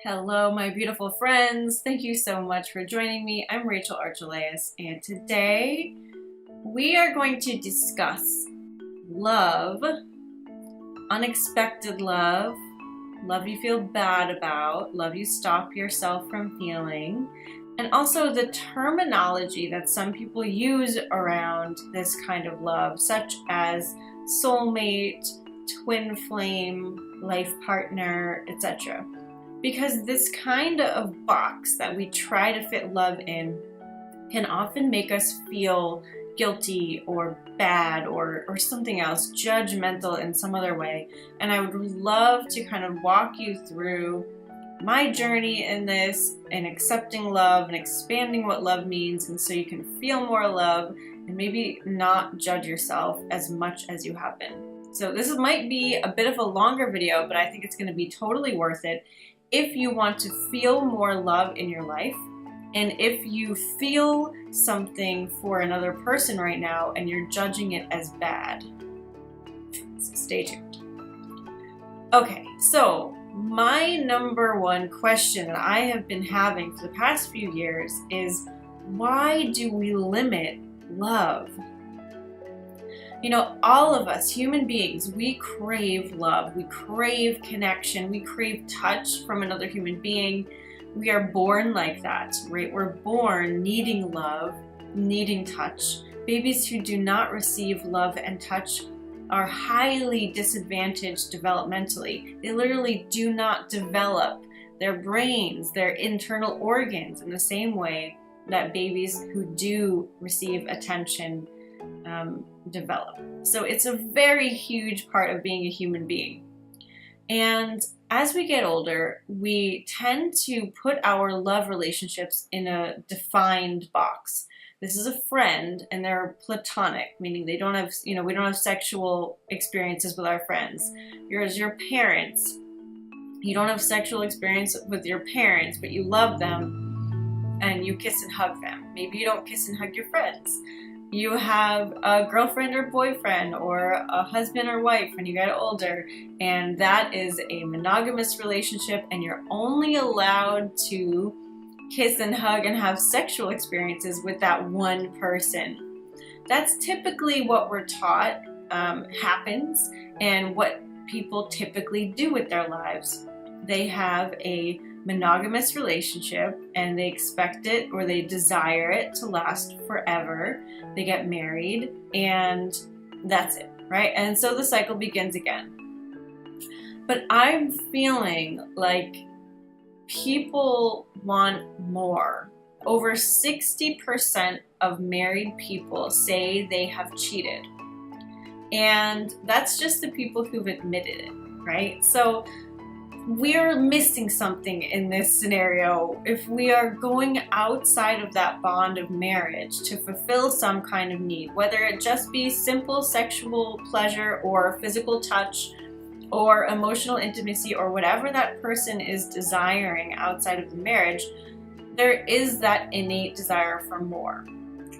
Hello, my beautiful friends. Thank you so much for joining me. I'm Rachel Archelaus, and today we are going to discuss love, unexpected love, love you feel bad about, love you stop yourself from feeling, and also the terminology that some people use around this kind of love, such as soulmate, twin flame, life partner, etc. Because this kind of box that we try to fit love in can often make us feel guilty or bad or something else, judgmental in some other way. And I would love to kind of walk you through my journey in this and accepting love and expanding what love means, and so you can feel more love and maybe not judge yourself as much as you have been. So this might be a bit of a longer video, but I think it's going to be totally worth it if you want to feel more love in your life, and if you feel something for another person right now and you're judging it as bad. So stay tuned. Okay, so my number one question that I have been having for the past few years is, why do we limit love? You know, all of us human beings, we crave love, we crave connection, we crave touch from another human being. We are born like that, right? We're born needing love, needing touch. Babies who do not receive love and touch are highly disadvantaged developmentally. They literally do not develop their brains, their internal organs in the same way that babies who do receive attention develop. So it's a very huge part of being a human being. And as we get older, we tend to put our love relationships in a defined box. This is a friend, and they're platonic, meaning they don't have, we don't have sexual experiences with our friends. Here's your parents. You don't have sexual experience with your parents, but you love them and you kiss and hug them. Maybe you don't kiss and hug your friends. You have a girlfriend or boyfriend or a husband or wife when you get older, and that is a monogamous relationship, and you're only allowed to kiss and hug and have sexual experiences with that one person. That's typically what we're taught happens and what people typically do with their lives. They have a monogamous relationship and they expect it or they desire it to last forever. They get married and that's it, right? And so the cycle begins again. But I'm feeling like people want more. Over 60% of married people say they have cheated. And that's just the people who've admitted it, right? So we're missing something in this scenario if we are going outside of that bond of marriage to fulfill some kind of need, whether it just be simple sexual pleasure or physical touch or emotional intimacy or whatever that person is desiring outside of the marriage. There is that innate desire for more.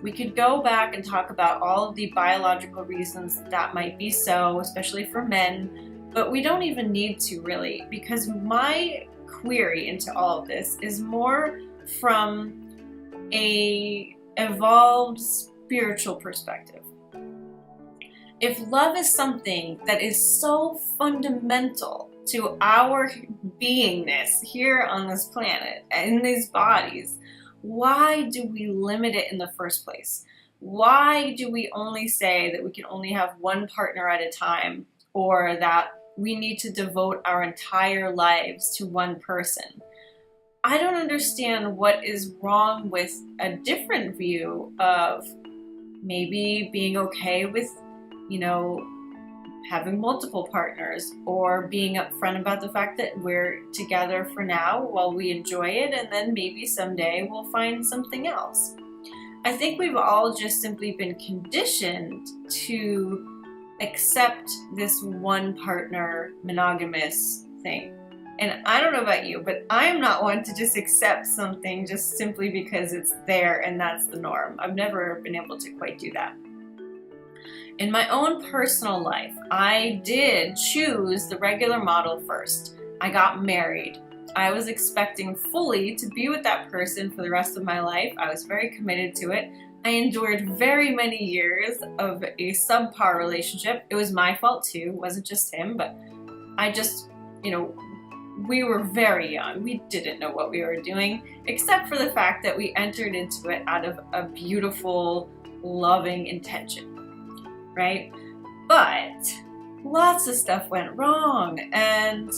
We could go back and talk about all of the biological reasons that might be so, especially for men, but we don't even need to really, because my query into all of this is more from a evolved spiritual perspective. If love is something that is so fundamental to our beingness here on this planet, in these bodies, why do we limit it in the first place? Why do we only say that we can only have one partner at a time, or that we need to devote our entire lives to one person? I don't understand what is wrong with a different view of maybe being okay with, having multiple partners, or being upfront about the fact that we're together for now while we enjoy it, and then maybe someday we'll find something else. I think we've all just simply been conditioned to accept this one partner monogamous thing. And I don't know about you, but I'm not one to just accept something just simply because it's there and that's the norm. I've never been able to quite do that. In my own personal life, I did choose the regular model first. I got married. I was expecting fully to be with that person for the rest of my life. I was very committed to it. I endured very many years of a subpar relationship. It was my fault too. It wasn't just him, but I just, we were very young. We didn't know what we were doing, except for the fact that we entered into it out of a beautiful, loving intention, right? But lots of stuff went wrong, and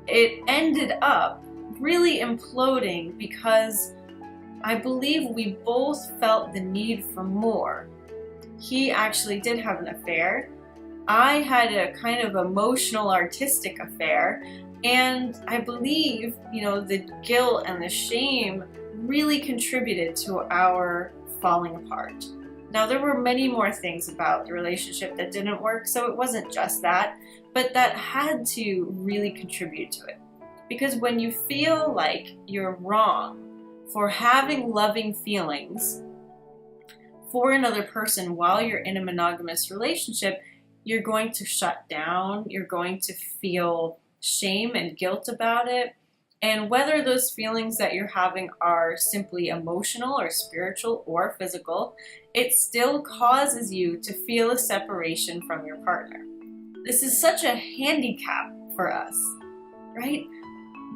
it ended up really imploding because I believe we both felt the need for more. He actually did have an affair. I had a kind of emotional, artistic affair. And I believe, the guilt and the shame really contributed to our falling apart. Now, there were many more things about the relationship that didn't work, so it wasn't just that, but that had to really contribute to it. Because when you feel like you're wrong for having loving feelings for another person while you're in a monogamous relationship, you're going to shut down, you're going to feel shame and guilt about it. And whether those feelings that you're having are simply emotional or spiritual or physical, it still causes you to feel a separation from your partner. This is such a handicap for us, right?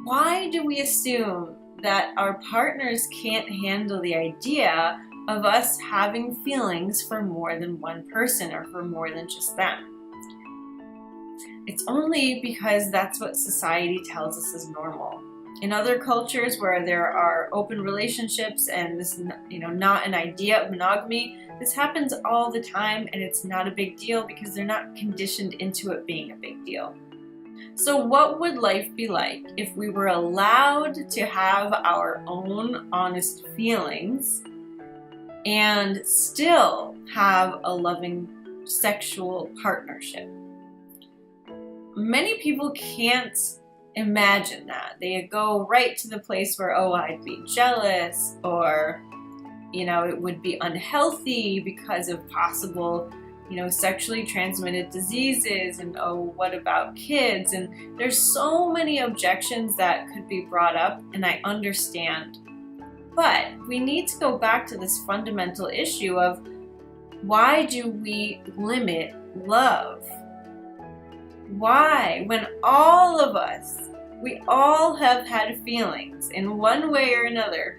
Why do we assume that our partners can't handle the idea of us having feelings for more than one person or for more than just them? It's only because that's what society tells us is normal. In other cultures where there are open relationships and this, not an idea of monogamy, this happens all the time, and it's not a big deal because they're not conditioned into it being a big deal. So what would life be like if we were allowed to have our own honest feelings and still have a loving sexual partnership? Many people can't imagine that. They go right to the place where, I'd be jealous, or, it would be unhealthy because of possible, sexually transmitted diseases, and what about kids? And there's so many objections that could be brought up, and I understand. But we need to go back to this fundamental issue of, why do we limit love? Why? When all of us, we all have had feelings in one way or another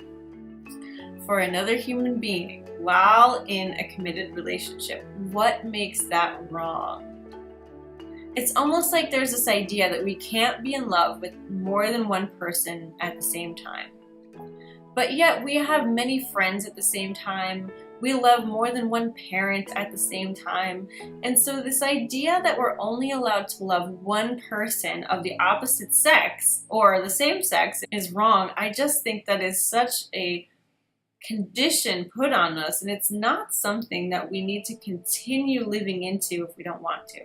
for another human being while in a committed relationship. What makes that wrong? It's almost like there's this idea that we can't be in love with more than one person at the same time. But yet we have many friends at the same time. We love more than one parent at the same time. And so this idea that we're only allowed to love one person of the opposite sex or the same sex is wrong. I just think that is such a condition put on us, and it's not something that we need to continue living into if we don't want to.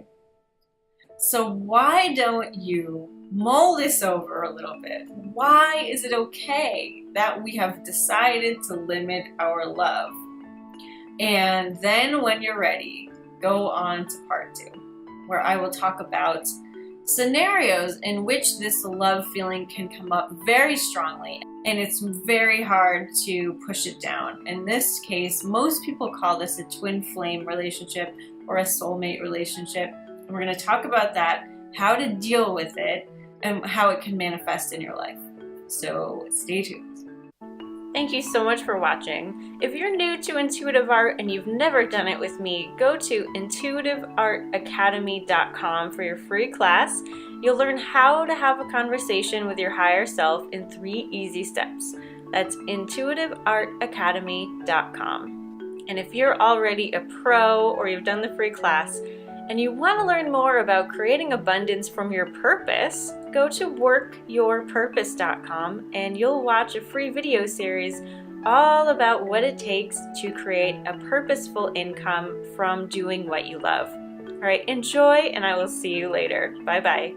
So why don't you mull this over a little bit? Why is it okay that we have decided to limit our love? And then when you're ready, go on to part 2, where I will talk about scenarios in which this love feeling can come up very strongly, and it's very hard to push it down. In this case, most people call this a twin flame relationship or a soulmate relationship. And we're going to talk about that, how to deal with it, and how it can manifest in your life. So stay tuned. Thank you so much for watching. If you're new to intuitive art and you've never done it with me, go to intuitiveartacademy.com for your free class. You'll learn how to have a conversation with your higher self in 3 easy steps. That's intuitiveartacademy.com. And if you're already a pro or you've done the free class and you want to learn more about creating abundance from your purpose, go to workyourpurpose.com and you'll watch a free video series all about what it takes to create a purposeful income from doing what you love. All right, enjoy, and I will see you later. Bye-bye.